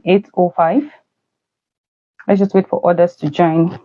8:05. Let's just wait for others to join.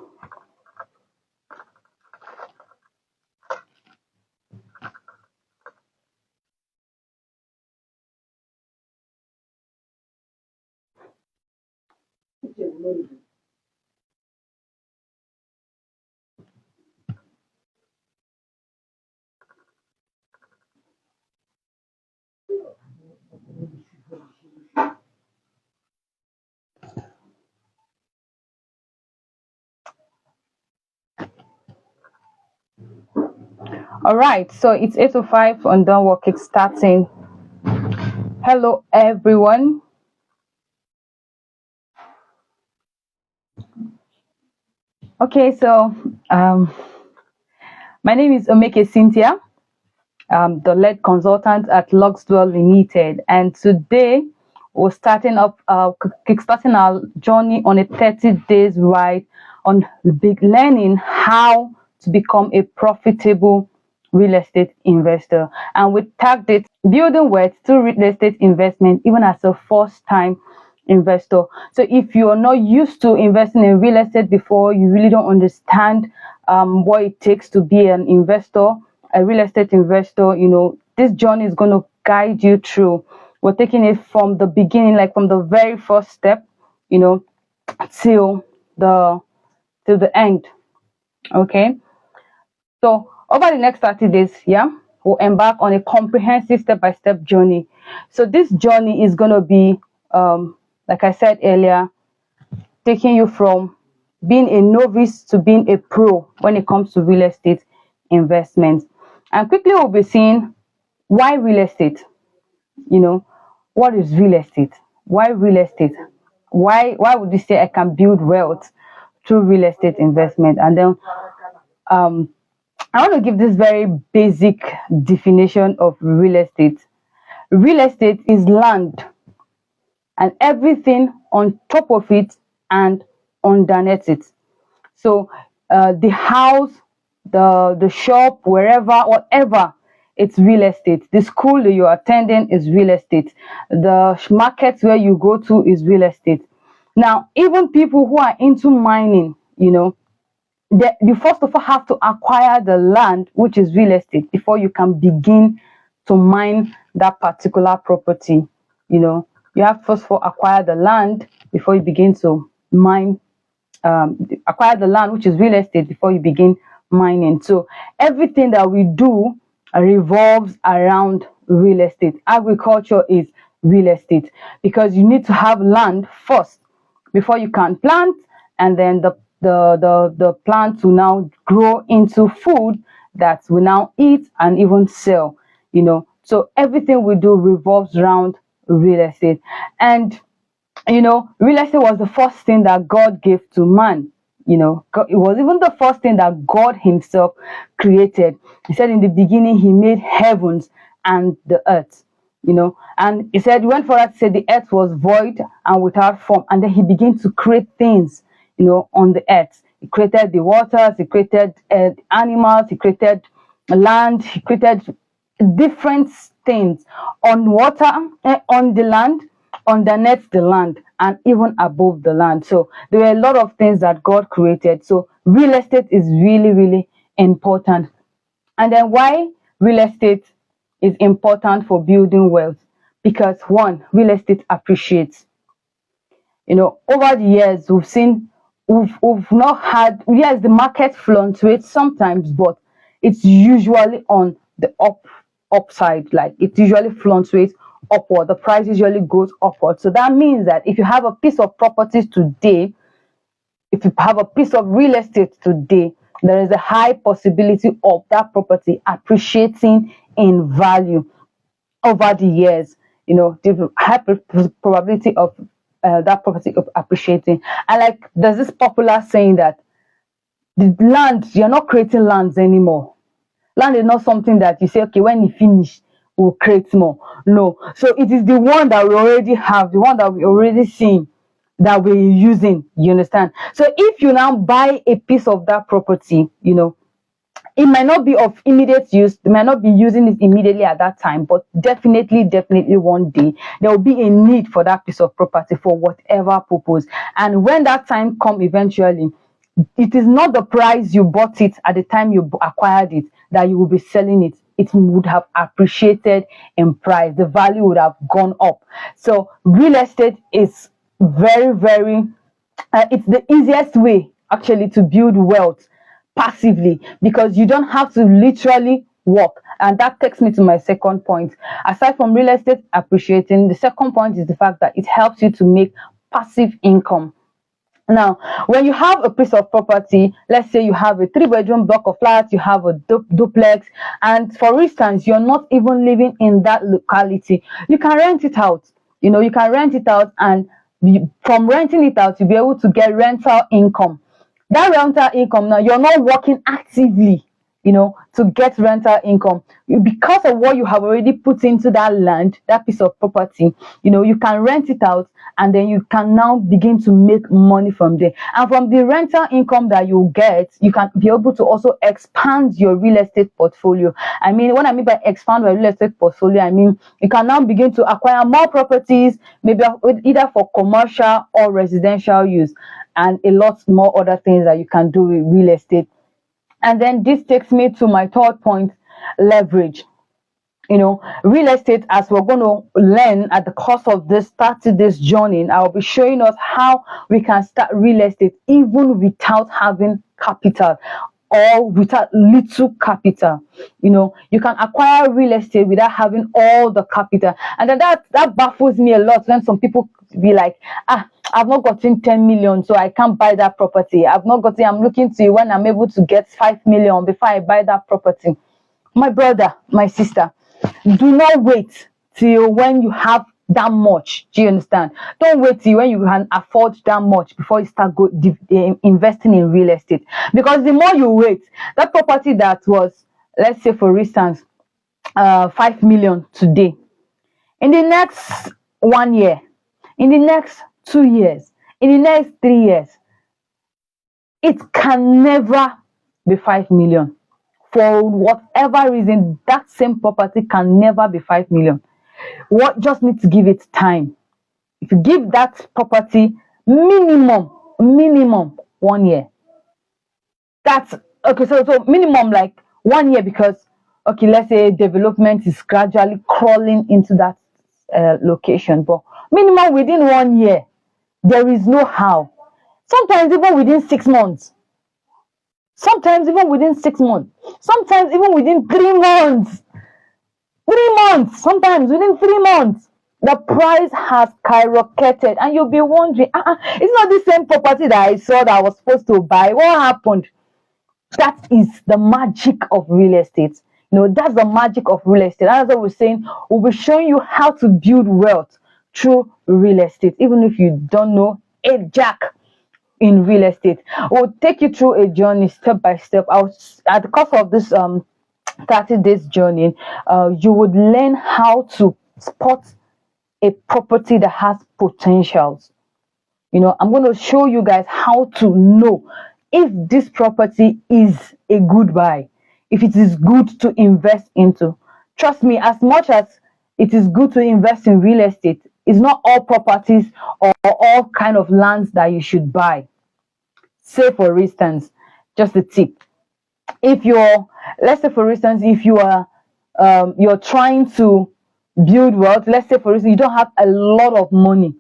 All right, so it's 8:05 on Downward Kickstarting. Hello, everyone. Okay, so my name is Omeke Cynthia. I'm the lead consultant at Luxdwell Limited, and today we're kickstarting our journey on a 30 days ride on learning how to become a profitable real estate investor. And we tagged it building wealth through real estate investment, even as a first time investor. So if you're not used to investing in real estate before, you really don't understand what it takes to be an investor, a real estate investor, this journey is going to guide you through. We're taking it from the beginning, like from the very first step, till the end. Okay. So over the next 30 days, we'll embark on a comprehensive step-by-step journey. So this journey is going to be, like I said earlier, taking you from being a novice to being a pro when it comes to real estate investment. And quickly we'll be seeing why real estate. What is real estate? Why real estate? Why would you say I can build wealth through real estate investment? And then I want to give this very basic definition of real estate. Real estate is land and everything on top of it and underneath it. So the house, the shop, wherever, whatever, it's real estate. The school that you're attending is real estate. The market where you go to is real estate. Now, even people who are into mining, you first of all have to acquire the land, which is real estate, before you can begin to mine that particular property. You have first of all acquire the land before you begin to mine. Acquire the land, which is real estate, before you begin mining. So everything that we do revolves around real estate. Agriculture is real estate because you need to have land first before you can plant, and then the plant will now grow into food that we now eat and even sell. So everything we do revolves around real estate. And real estate was the first thing that God gave to man. It was even the first thing that God himself created. He said in the beginning he made heavens and the earth. And he said, when for us said the earth was void and without form, and then he began to create things, on the earth. He created the waters, he created animals, he created land, he created different things on water, on the land, underneath the land, and even above the land. So there were a lot of things that God created. So real estate is really, really important. And then why real estate is important for building wealth? Because one, real estate appreciates. Over the years we've not had, yes, the market fluctuates sometimes, but it's usually on the upside. Like it usually fluctuates upward. The price usually goes upward. So that means that if you have a piece of property today, if you have a piece of real estate today, there is a high possibility of that property appreciating in value over the years. The high probability of that property of appreciating. And like there's this popular saying that the land, you're not creating lands anymore. Land is not something that you say, okay, when you finish, we'll create more. No. So it is the one that we already have, the one that we already seen, that we're using. You understand? So if you now buy a piece of that property, It might not be of immediate use, they might not be using it immediately at that time, but definitely one day there will be a need for that piece of property for whatever purpose. And when that time come eventually, it is not the price you bought it at the time you acquired it that you will be selling it. It would have appreciated in price, the value would have gone up. So real estate is very it's the easiest way actually to build wealth passively, because you don't have to literally work. And that takes me to my second point. Aside from real estate appreciating, the second point is the fact that it helps you to make passive income. Now, when you have a piece of property, let's say you have a 3 bedroom block of flats, you have a duplex, and for instance, you're not even living in that locality, you can rent it out. You can rent it out, and from renting it out, you'll be able to get rental income. That rental income, now you're not working actively, to get rental income. Because of what you have already put into that land, that piece of property, you can rent it out, and then you can now begin to make money from there. And from the rental income that you get, you can be able to also expand your real estate portfolio. What I mean by expand your real estate portfolio, I mean you can now begin to acquire more properties, maybe either for commercial or residential use, and a lot more other things that you can do with real estate. And then this takes me to my third point: leverage. Real estate, as we're going to learn at the course of this 30 days journey, I'll be showing us how we can start real estate even without having capital, or without little capital. You can acquire real estate without having all the capital. And then that baffles me a lot when some people be like, I've not gotten 10 million, so I can't buy that property. I'm looking to when I'm able to get 5 million before I buy that property. My brother, my sister, do not wait till when you have that much. Do you understand? Don't wait till when you can afford that much before you start investing in real estate. Because the more you wait, that property that was, let's say for instance, 5 million today, in the next 1 year, in the next 2 years, in the next 3 years, it can never be 5 million. For whatever reason, that same property can never be 5 million. What just need to give it time. If you give that property minimum 1 year, that's okay. So minimum like 1 year, because okay, let's say development is gradually crawling into that location, but minimum within 1 year, there is no how. Sometimes even within 6 months. Sometimes even within 6 months. Sometimes even within 3 months. 3 months. Sometimes within 3 months. The price has skyrocketed, and you'll be wondering, it's not the same property that I saw that I was supposed to buy. What happened? That is the magic of real estate. That's the magic of real estate. That's what we're saying. We'll be showing you how to build wealth through real estate, even if you don't know a jack in real estate. We'll take you through a journey step by step. At the course of this 30 days journey, you would learn how to spot a property that has potentials. I'm going to show you guys how to know if this property is a good buy, if it is good to invest into. Trust me, as much as it is good to invest in real estate, it's not all properties or all kind of lands that you should buy. Say for instance, just a tip: let's say for instance, if you're trying to build wealth, let's say for instance you don't have a lot of money,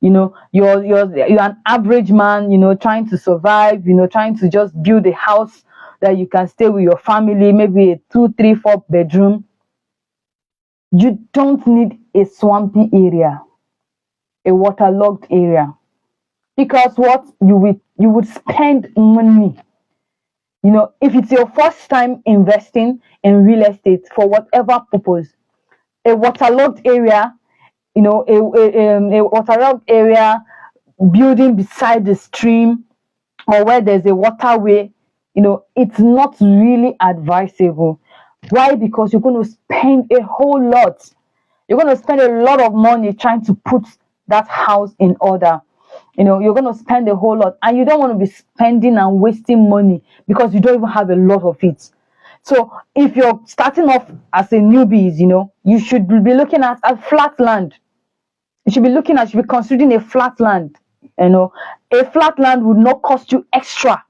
you're an average man, trying to survive, trying to just build a house that you can stay with your family, maybe a 2, 3, 4 bedroom. You don't need a swampy area, a waterlogged area, because what you would spend money. If it's your first time investing in real estate for whatever purpose, a waterlogged area, a waterlogged area, building beside the stream or where there's a waterway, it's not really advisable. Why? Because you're going to spend a whole lot. You're going to spend a lot of money trying to put that house in order. You're going to spend a whole lot, and you don't want to be spending and wasting money because you don't even have a lot of it. So if you're starting off as a newbie, you should be looking at a flat land. You should be considering a flat land. A flat land would not cost you extra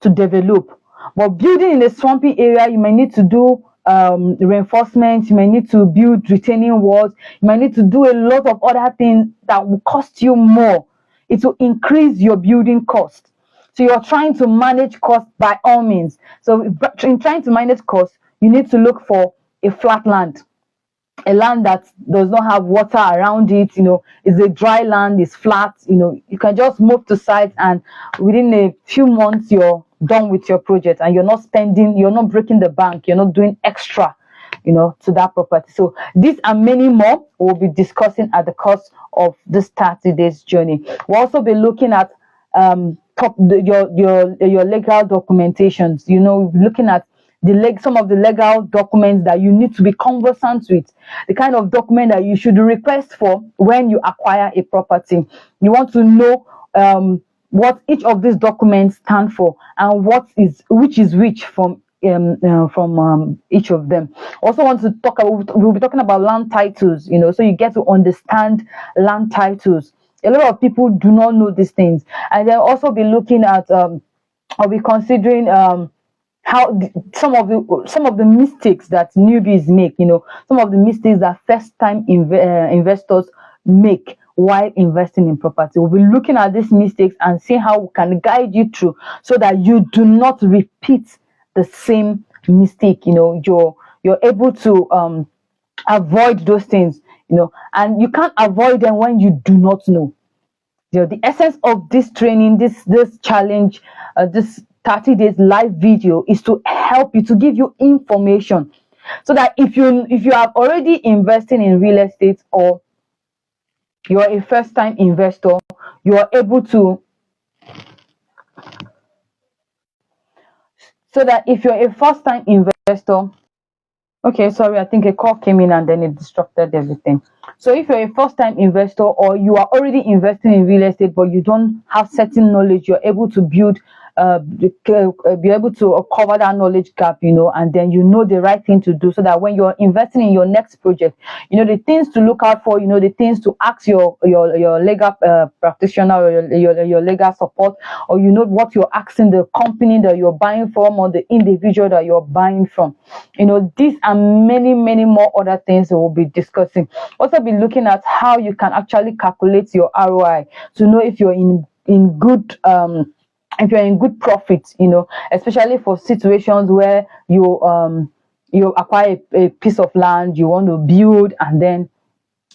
to develop. But building in a swampy area, you might need to do reinforcement, you might need to build retaining walls, you might need to do a lot of other things that will cost you more. It will increase your building cost. So you're trying to manage cost by all means. So in trying to manage cost, you need to look for a flat land, a land that does not have water around it, is a dry land, is flat, you can just move to site, and within a few months you're done with your project, and you're not breaking the bank, you're not doing extra, to that property. So these and many more we'll be discussing at the course of this 30 days journey. We'll also be looking at your legal documentations, looking at some of the legal documents that you need to be conversant with, the kind of document that you should request for when you acquire a property. You want to know what each of these documents stand for, and which is which from each of them. Also want to we'll be talking about land titles, so you get to understand land titles. A lot of people do not know these things, and they'll also be looking at I'll be considering how some of the mistakes that newbies make, some of the mistakes that first time investors make while investing in property. We'll be looking at these mistakes and see how we can guide you through, so that you do not repeat the same mistake. You're able to avoid those things, and you can't avoid them when you do not know. The essence of this training, this challenge, this 30 days live video, is to help you, to give you information, so that if you have already invested in real estate, or you're a first time investor, you are able to, so that if you're a first time investor. Okay, sorry, I think a call came in and then it disrupted everything. So if you're a first time investor, or you are already investing in real estate but you don't have certain knowledge, you're able to be able to cover that knowledge gap, and then the right thing to do, so that when you're investing in your next project, the things to look out for, the things to ask your legal practitioner, or your legal support, or what you're asking the company that you're buying from, or the individual that you're buying from. These and many more other things we'll be discussing. Also be looking at how you can actually calculate your ROI to know if you're in good if you're in good profit, especially for situations where you acquire a piece of land, you want to build, and then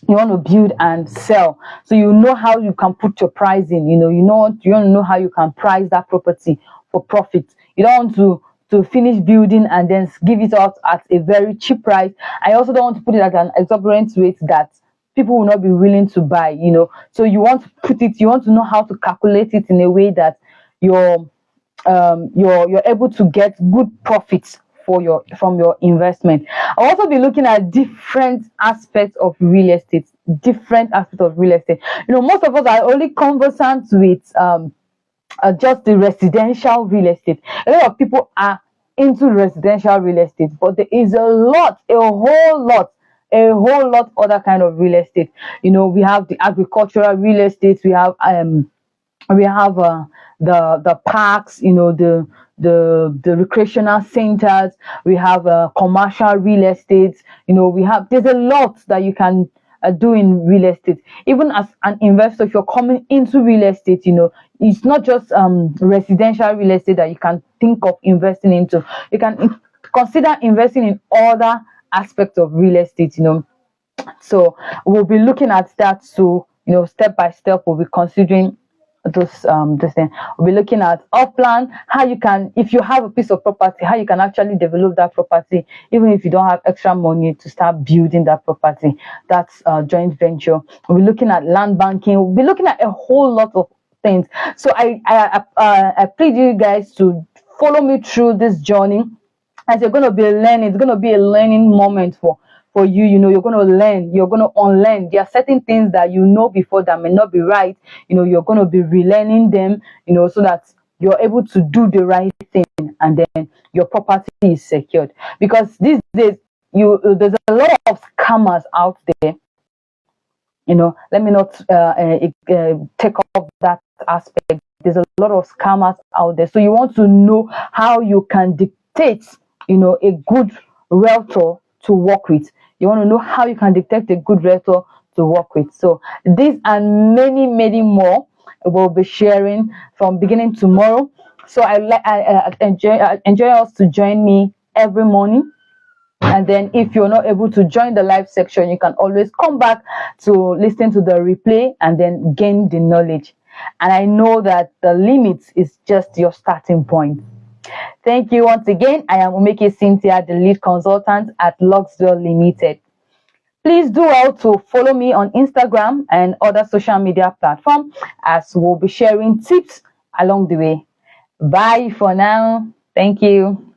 you want to build and sell. So how you can put your price in, you want to know how you can price that property for profit. You don't want to finish building and then give it out at a very cheap price. I also don't want to put it at an exorbitant rate that people will not be willing to buy, So you want to know how to calculate it in a way that you're able to get good profits from your investment. I'll also be looking at different aspects of real estate. Most of us are only conversant with just the residential real estate. A lot of people are into residential real estate, but there is a whole lot other kind of real estate. We have the agricultural real estate, we have the parks, the recreational centers, we have commercial real estate, there's a lot that you can do in real estate. Even as an investor, if you're coming into real estate, it's not just residential real estate that you can think of investing into. You can consider investing in other aspects of real estate. So we'll be looking at that. So step by step, we'll be considering this thing. We'll be looking at off-plan, how you can, if you have a piece of property, how you can actually develop that property, even if you don't have extra money to start building that property. That's joint venture. We'll be looking at land banking. We'll be looking at a whole lot of things. So I plead you guys to follow me through this journey, as you're going to be learning. It's going to be a learning moment for you. You're going to learn, you're going to unlearn. There are certain things that before that may not be right. You're going to be relearning them, so that you're able to do the right thing, and then your property is secured. Because these days, there's a lot of scammers out there. Let me not take off that aspect. There's a lot of scammers out there, so you want to know how you can dictate a good realtor to work with. You want to know how you can dictate a good realtor to work with. So these and many more we'll be sharing from beginning tomorrow. So I enjoy us to join me every morning. And then if you're not able to join the live section, you can always come back to listen to the replay and then gain the knowledge. And I know that the limit is just your starting point. Thank you once again. I am Umeke Cynthia, the lead consultant at Luxwell Limited. Please do well to follow me on Instagram and other social media platforms, as we'll be sharing tips along the way. Bye for now. Thank you.